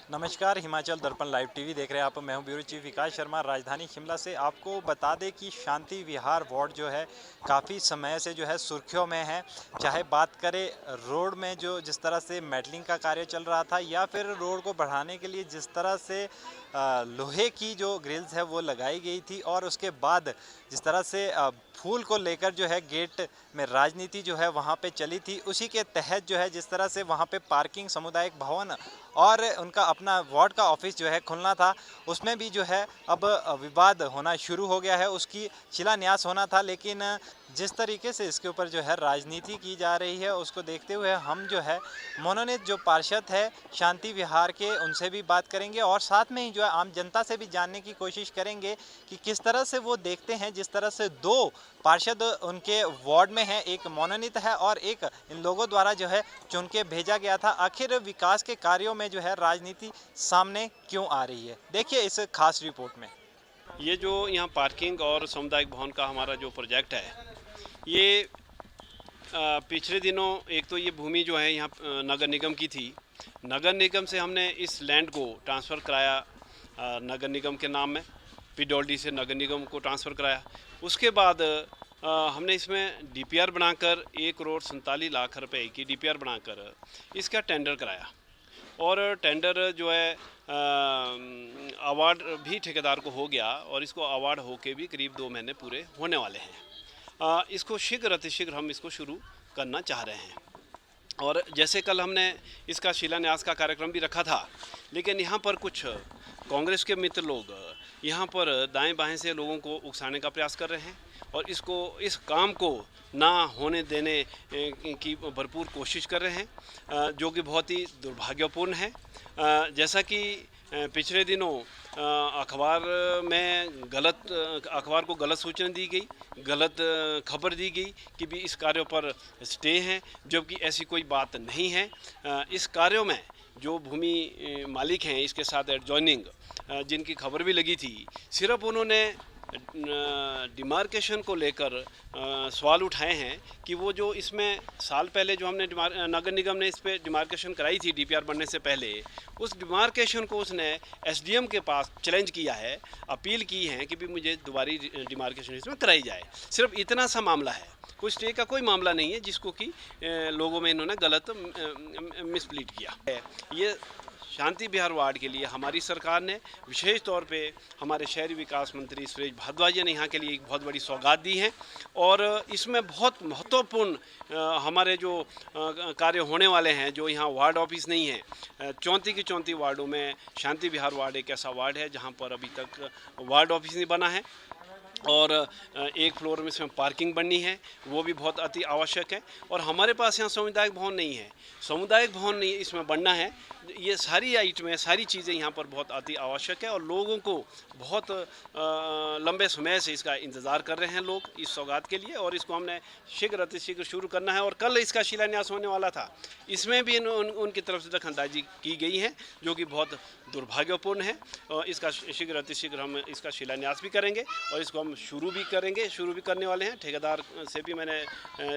नमस्कार, हिमाचल दर्पण live TV देख रहे हैं आप। मैं हूं ब्यूरो चीफ विकास शर्मा, राजधानी शिमला से। आपको बता दें कि शांति विहार वार्ड जो है काफ़ी समय से जो है सुर्खियों में है। चाहे बात करें रोड में जो जिस तरह से मेटलिंग का कार्य चल रहा था, या फिर रोड को बढ़ाने के लिए जिस तरह से लोहे की जो ग्रिल्स है वो लगाई गई थी, और उसके बाद जिस तरह से फूल को लेकर जो है गेट में राजनीति जो है वहाँ पे चली थी, उसी के तहत जो है जिस तरह से वहाँ पे पार्किंग, सामुदायिक भवन और उनका अपना वार्ड का ऑफिस जो है खुलना था, उसमें भी जो है अब विवाद होना शुरू हो गया है। उसकी शिलान्यास होना था, लेकिन जिस तरीके से इसके ऊपर जो है राजनीति की जा रही है, उसको देखते हुए हम जो है मनोनीत जो पार्षद है शांति विहार के, उनसे भी बात करेंगे और साथ में ही जो है आम जनता से भी जानने की कोशिश करेंगे कि किस तरह से वो देखते हैं। जिस तरह से दो पार्षद उनके वार्ड में हैं, एक मनोनीत है और एक इन लोगों द्वारा जो है चुन के भेजा गया था, आखिर विकास के कार्यों में जो है राजनीति सामने क्यों आ रही है, देखिए इस खास रिपोर्ट में। ये जो यहाँ पार्किंग और सामुदायिक भवन का हमारा जो प्रोजेक्ट है, ये पिछले दिनों एक तो ये भूमि जो है यहाँ नगर निगम की थी। नगर निगम से हमने इस लैंड को ट्रांसफ़र कराया नगर निगम के नाम में, पीडब्ल्यूडी से नगर निगम को ट्रांसफ़र कराया। उसके बाद हमने इसमें डीपीआर बनाकर 1,47,00,000 रुपए की डीपीआर बनाकर इसका टेंडर कराया, और टेंडर जो है अवार्ड भी ठेकेदार को हो गया, और इसको अवार्ड होके भी करीब 2 महीने पूरे होने वाले हैं। इसको शीघ्र अतिशीघ्र हम इसको शुरू करना चाह रहे हैं। और जैसे कल हमने इसका शिलान्यास का कार्यक्रम भी रखा था, लेकिन यहाँ पर कुछ कांग्रेस के मित्र लोग यहाँ पर दाएं बाएं से लोगों को उकसाने का प्रयास कर रहे हैं, और इस काम को ना होने देने की भरपूर कोशिश कर रहे हैं, जो कि बहुत ही दुर्भाग्यपूर्ण है। जैसा कि पिछले दिनों अखबार में अखबार को गलत सूचना दी गई, गलत खबर दी गई कि भी इस कार्यों पर स्टे हैं, जबकि ऐसी कोई बात नहीं है। इस कार्यों में जो भूमि मालिक हैं, इसके साथ एडजॉइनिंग जिनकी खबर भी लगी थी, सिर्फ उन्होंने डिमार्केशन को लेकर सवाल उठाए हैं कि वो जो इसमें साल पहले जो हमने नगर निगम ने इस पर डिमार्केशन कराई थी डीपीआर बनने से पहले, उस डिमार्केशन को उसने एसडीएम के पास चैलेंज किया है, अपील की है कि भी मुझे दोबारी डिमार्केशन इसमें कराई जाए। सिर्फ इतना सा मामला है, कोई स्टे का कोई मामला नहीं है जिसको कि लोगों में इन्होंने गलत मिसप्लीड किया है। ये शांति विहार वार्ड के लिए हमारी सरकार ने विशेष तौर पे हमारे शहरी विकास मंत्री सुरेश भारद्वाज ने यहाँ के लिए एक बहुत बड़ी सौगात दी है, और इसमें बहुत महत्वपूर्ण हमारे जो कार्य होने वाले हैं, जो यहाँ वार्ड ऑफिस नहीं है, 34 की 34 वार्डों में शांति विहार वार्ड एक ऐसा वार्ड है जहाँ पर अभी तक वार्ड ऑफिस नहीं बना है, और एक फ्लोर में इसमें पार्किंग बननी है, वो भी बहुत अति आवश्यक है। और हमारे पास यहाँ सामुदायिक भवन नहीं है, सामुदायिक भवन नहीं इसमें बनना है। ये सारी आइटमें, सारी चीज़ें यहाँ पर बहुत अति आवश्यक है, और लोगों को बहुत लंबे समय से इसका इंतज़ार कर रहे हैं लोग इस सौगात के लिए, और इसको हमने शीघ्र अतिशीघ्र शुरू करना है। और कल इसका शिलान्यास होने वाला था, इसमें भी उनकी तरफ से दखलंदाजी की गई है, जो कि बहुत दुर्भाग्यपूर्ण है। और इसका शीघ्र अतिशीघ्र हम इसका शिलान्यास भी करेंगे, और इसको हम शुरू भी करने वाले हैं। ठेकेदार से भी मैंने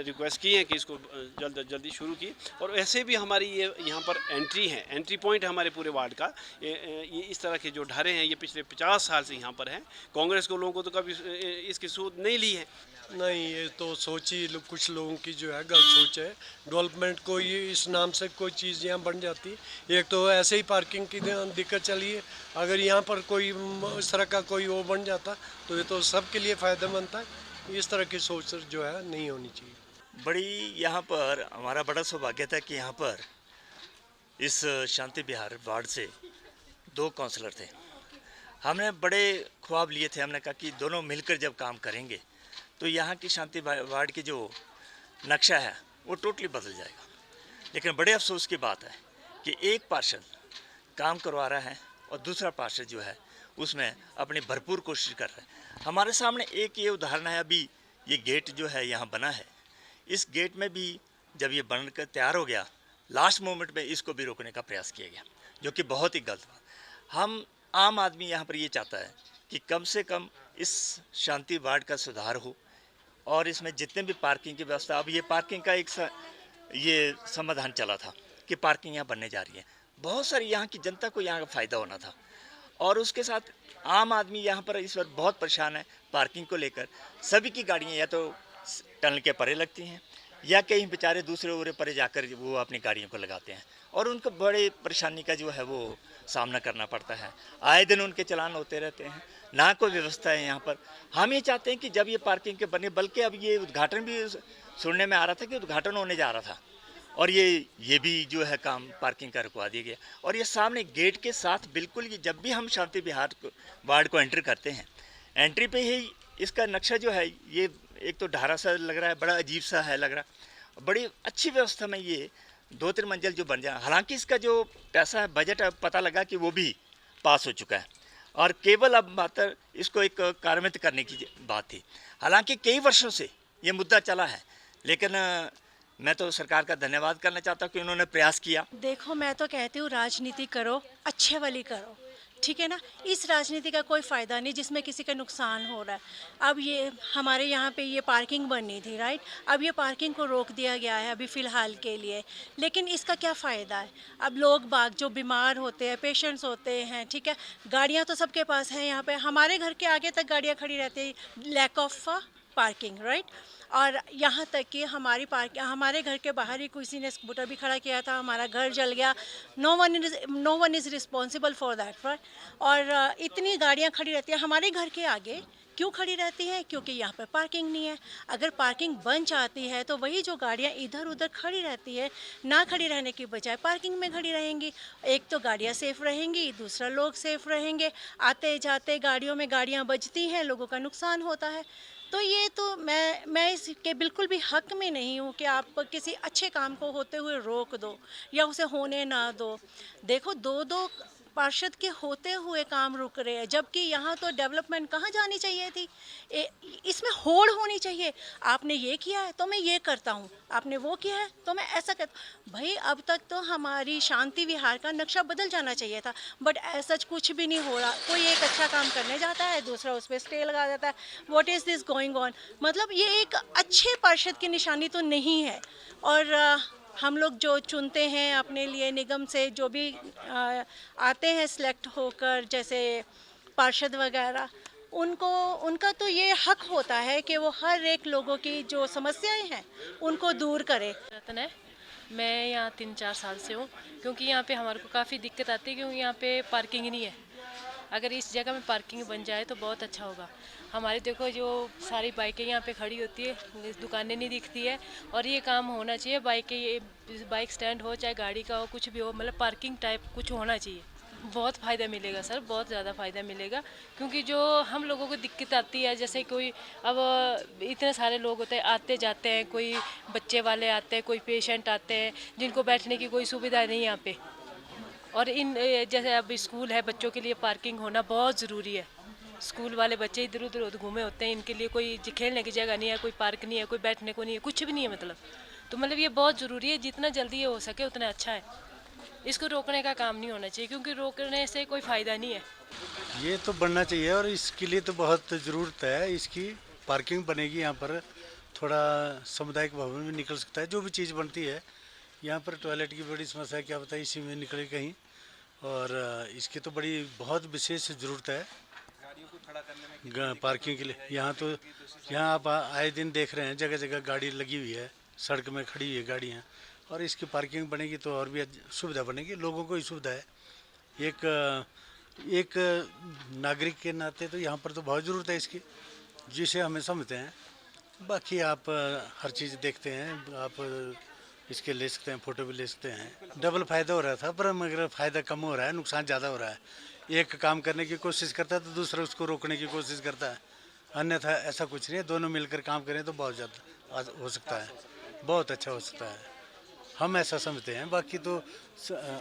रिक्वेस्ट की है कि इसको जल्दी शुरू की। और ऐसे भी हमारी ये यहाँ पर एंट्री पॉइंट है हमारे पूरे वार्ड का। ये इस तरह के जो ढारे हैं, ये पिछले 50 साल से यहाँ पर हैं। कांग्रेस के लोगों को तो कभी इसकी सूद नहीं ली है। नहीं, ये तो सोच ही कुछ लोगों की जो है गलत सोच है। डेवलपमेंट को ये इस नाम से कोई चीज़ यहाँ बन जाती। एक तो ऐसे ही पार्किंग की दिक्कत चली है, अगर यहाँ पर कोई इस तरह का कोई वो बन जाता तो ये तो सबके लिए फ़ायदेमंद था। इस तरह की सोच जो है नहीं होनी चाहिए। बड़ी यहाँ पर हमारा बड़ा सौभाग्य था कि यहाँ पर इस शांति विहार वार्ड से 2 काउंसलर थे। हमने बड़े ख्वाब लिए थे, हमने कहा कि दोनों मिलकर जब काम करेंगे तो यहाँ की शांति वार्ड की जो नक्शा है वो टोटली बदल जाएगा। लेकिन बड़े अफसोस की बात है कि एक पार्षद काम करवा रहा है और दूसरा पार्षद जो है उसमें अपनी भरपूर कोशिश कर रहा है। हमारे सामने एक ये उदाहरण है, अभी ये गेट जो है यहाँ बना है, इस गेट में भी जब ये बनकर तैयार हो गया, लास्ट मोमेंट में इसको भी रोकने का प्रयास किया गया, जो कि बहुत ही गलत बात। हम आम आदमी यहाँ पर ये चाहता है कि कम से कम इस शांति वार्ड का सुधार हो, और इसमें जितने भी पार्किंग की व्यवस्था, अब ये पार्किंग का एक ये समाधान चला था कि पार्किंग यहाँ बनने जा रही है, बहुत सारी यहाँ की जनता को यहाँ का फ़ायदा होना था। और उसके साथ आम आदमी यहाँ पर इस वक्त बहुत परेशान है पार्किंग को लेकर। सभी की गाड़ियाँ या तो टनल के परे लगती हैं या कहीं बेचारे दूसरे ओरे परे जाकर वो अपनी गाड़ियों को लगाते हैं और उनको बड़े परेशानी का जो है वो सामना करना पड़ता है। आए दिन उनके चालान होते रहते हैं, ना कोई व्यवस्था है यहाँ पर। हम ये चाहते हैं कि जब ये पार्किंग के बने, बल्कि अब ये उद्घाटन भी सुनने में आ रहा था कि उद्घाटन होने जा रहा था और ये भी जो है काम पार्किंग का रुकवा दिया गया। और ये सामने गेट के साथ बिल्कुल, ये जब भी हम शांति विहार वार्ड को एंटर करते हैं, एंट्री पे ही इसका नक्शा जो है ये एक तो ढारा सा लग रहा है, बड़ा अजीब सा है लग रहा। बड़ी अच्छी व्यवस्था में ये 2-3 मंजिल जो बन जाए। हालांकि इसका जो पैसा है, बजट है, पता लगा कि वो भी पास हो चुका है और केवल अब मात्र इसको एक कार्यान्वित करने की बात थी। हालांकि कई वर्षों से ये मुद्दा चला है, लेकिन मैं तो सरकार का धन्यवाद करना चाहता हूँ कि उन्होंने प्रयास किया। देखो, मैं तो कहती हूँ राजनीति करो, अच्छे वाली करो, ठीक है ना। इस राजनीति का कोई फ़ायदा नहीं जिसमें किसी का नुकसान हो रहा है। अब ये हमारे यहाँ पे ये पार्किंग बननी थी, राइट। अब ये पार्किंग को रोक दिया गया है अभी फ़िलहाल के लिए, लेकिन इसका क्या फ़ायदा है। अब लोग बाग जो बीमार होते हैं, पेशेंट्स होते हैं, ठीक है, गाड़ियाँ तो सबके पास हैं यहाँ पे। हमारे घर के आगे तक गाड़ियाँ खड़ी रहती है, लैक ऑफ पार्किंग, राइट। और यहाँ तक कि हमारे घर के बाहर ही किसी ने स्कूटर भी खड़ा किया था, हमारा घर जल गया। No one is responsible for that, right. और इतनी गाड़ियाँ खड़ी रहती हैं हमारे घर के आगे। क्यों खड़ी रहती हैं? क्योंकि यहाँ पर पार्किंग नहीं है। अगर पार्किंग बन जाती है तो वही जो गाड़ियाँ इधर उधर खड़ी रहती है, ना खड़ी रहने की बजाय पार्किंग में खड़ी रहेंगी। एक तो गाड़ियाँ सेफ़ रहेंगी, दूसरा लोग सेफ़ रहेंगे। आते जाते गाड़ियों में गाड़ियाँ बजती हैं, लोगों का नुकसान होता है। तो ये तो मैं इसके बिल्कुल भी हक में नहीं हूँ कि आप किसी अच्छे काम को होते हुए रोक दो या उसे होने ना दो। देखो, दो पार्षद के होते हुए काम रुक रहे हैं, जबकि यहाँ तो डेवलपमेंट कहाँ जानी चाहिए थी। इसमें होड़ होनी चाहिए। आपने ये किया है तो मैं ये करता हूँ, आपने वो किया है तो मैं ऐसा करता हूँ। भाई, अब तक तो हमारी शांति विहार का नक्शा बदल जाना चाहिए था, बट ऐसा कुछ भी नहीं हो रहा। कोई एक अच्छा काम करने जाता है, दूसरा उस पर स्टे लगा देता है। What is this going on? मतलब ये एक अच्छे पार्षद की निशानी तो नहीं है। और हम लोग जो चुनते हैं अपने लिए निगम से, जो भी आते हैं सिलेक्ट होकर, जैसे पार्षद वगैरह, उनका तो ये हक होता है कि वो हर एक लोगों की जो समस्याएं हैं उनको दूर करे। रतन है, मैं यहाँ 3-4 साल से हूँ। क्योंकि यहाँ पे हमारे को काफ़ी दिक्कत आती है, क्योंकि यहाँ पे पार्किंग ही नहीं है। अगर इस जगह में पार्किंग बन जाए तो बहुत अच्छा होगा। हमारी देखो जो सारी बाइकें यहाँ पे खड़ी होती है, दुकानें नहीं दिखती है, और ये काम होना चाहिए। बाइक स्टैंड हो, चाहे गाड़ी का हो, कुछ भी हो, मतलब पार्किंग टाइप कुछ होना चाहिए। बहुत फ़ायदा मिलेगा सर, बहुत ज़्यादा फ़ायदा मिलेगा। क्योंकि जो हम लोगों को दिक्कत आती है, जैसे कोई अब इतने सारे लोग होते हैं, आते जाते हैं, कोई बच्चे वाले आते हैं, कोई पेशेंट आते हैं, जिनको बैठने की कोई सुविधा नहीं यहाँ पे। और जैसे अब स्कूल है, बच्चों के लिए पार्किंग होना बहुत ज़रूरी है। स्कूल वाले बच्चे इधर उधर घूमे होते हैं, इनके लिए कोई खेलने की जगह नहीं है, कोई पार्क नहीं है, कोई बैठने को नहीं है, कुछ भी नहीं है मतलब। तो मतलब ये बहुत ज़रूरी है, जितना जल्दी ये हो सके उतना अच्छा है। इसको रोकने का काम नहीं होना चाहिए, क्योंकि रोकने से कोई फ़ायदा नहीं है। ये तो बनना चाहिए और इसके लिए तो बहुत ज़रूरत है। इसकी पार्किंग बनेगी यहाँ पर, थोड़ा सामुदायिक भवन में निकल सकता है। जो भी चीज़ बनती है यहाँ पर, टॉयलेट की बड़ी समस्या है, क्या पता इसी में निकले कहीं। और इसकी तो बड़ी बहुत विशेष ज़रूरत है पार्किंग के लिए। यहाँ आप आए दिन देख रहे हैं, जगह जगह गाड़ी लगी हुई है, सड़क में खड़ी हुई है गाड़ियाँ। और इसकी पार्किंग बनेगी तो और भी सुविधा बनेगी, लोगों को ही सुविधा है। एक नागरिक के नाते तो यहाँ पर तो बहुत ज़रूरत है इसकी, जिसे हमें समझते हैं। बाकी आप हर चीज़ देखते हैं, आप इसके ले सकते हैं, फ़ोटो भी ले सकते हैं। डबल फ़ायदा हो रहा था, पर मगर फ़ायदा कम हो रहा है, नुकसान ज़्यादा हो रहा है। एक काम करने की कोशिश करता है तो दूसरा उसको रोकने की कोशिश करता है, अन्यथा ऐसा कुछ नहीं है। दोनों मिलकर काम करें तो बहुत ज़्यादा हो सकता है, बहुत अच्छा हो सकता है, हम ऐसा समझते हैं। बाकी तो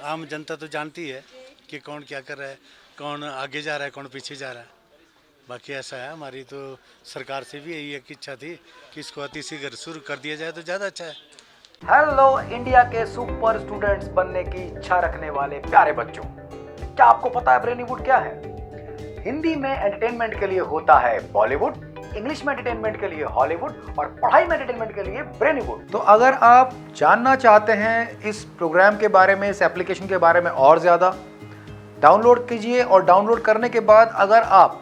आम जनता तो जानती है कि कौन क्या कर रहा है, कौन आगे जा रहा है, कौन पीछे जा रहा है। बाकी ऐसा है, हमारी तो सरकार से भी यही एक इच्छा थी कि इसको अति शीघ्र शुरू कर दिया जाए तो ज़्यादा अच्छा है। हेलो इंडिया के सुपर स्टूडेंट्स बनने की इच्छा रखने वाले प्यारे बच्चों, क्या आपको पता है ब्रेनीवुड क्या है? हिंदी में एंटरटेनमेंट के लिए होता है बॉलीवुड, इंग्लिश में एंटरटेनमेंट के लिए हॉलीवुड और पढ़ाई में एंटरटेनमेंट के लिए ब्रेनीवुड। तो अगर आप जानना चाहते हैं इस प्रोग्राम के बारे में, इस एप्लीकेशन के बारे में और ज़्यादा, डाउनलोड कीजिए। और डाउनलोड करने के बाद अगर आप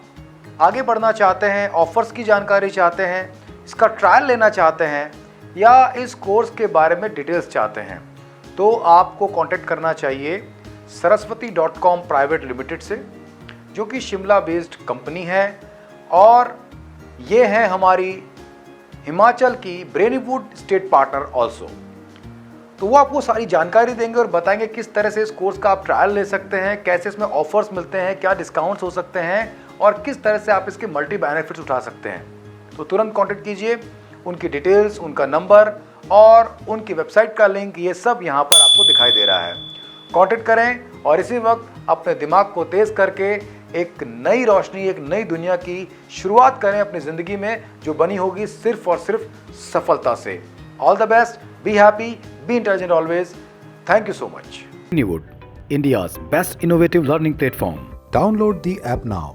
आगे बढ़ना चाहते हैं, ऑफर्स की जानकारी चाहते हैं, इसका ट्रायल लेना चाहते हैं या इस कोर्स के बारे में डिटेल्स चाहते हैं, तो आपको कांटेक्ट करना चाहिए saraswati.com प्राइवेट लिमिटेड से, जो कि शिमला बेस्ड कंपनी है और ये है हमारी हिमाचल की ब्रेनीवुड स्टेट पार्टनर ऑल्सो। तो वो आपको सारी जानकारी देंगे और बताएंगे किस तरह से इस कोर्स का आप ट्रायल ले सकते हैं, कैसे इसमें ऑफर्स मिलते हैं, क्या डिस्काउंट्स हो सकते हैं और किस तरह से आप इसके मल्टी बेनिफिट्स उठा सकते हैं। तो तुरंत कांटेक्ट कीजिए। उनकी डिटेल्स, उनका नंबर और उनकी वेबसाइट का लिंक, ये सब यहाँ पर आपको दिखाई दे रहा है। कांटेक्ट करें और इसी वक्त अपने दिमाग को तेज करके एक नई रोशनी, एक नई दुनिया की शुरुआत करें अपनी ज़िंदगी में, जो बनी होगी सिर्फ और सिर्फ सफलता से। All the best, be happy, be intelligent always. Thank you so much. Brainywood, India's best innovative learning platform. Download the app now.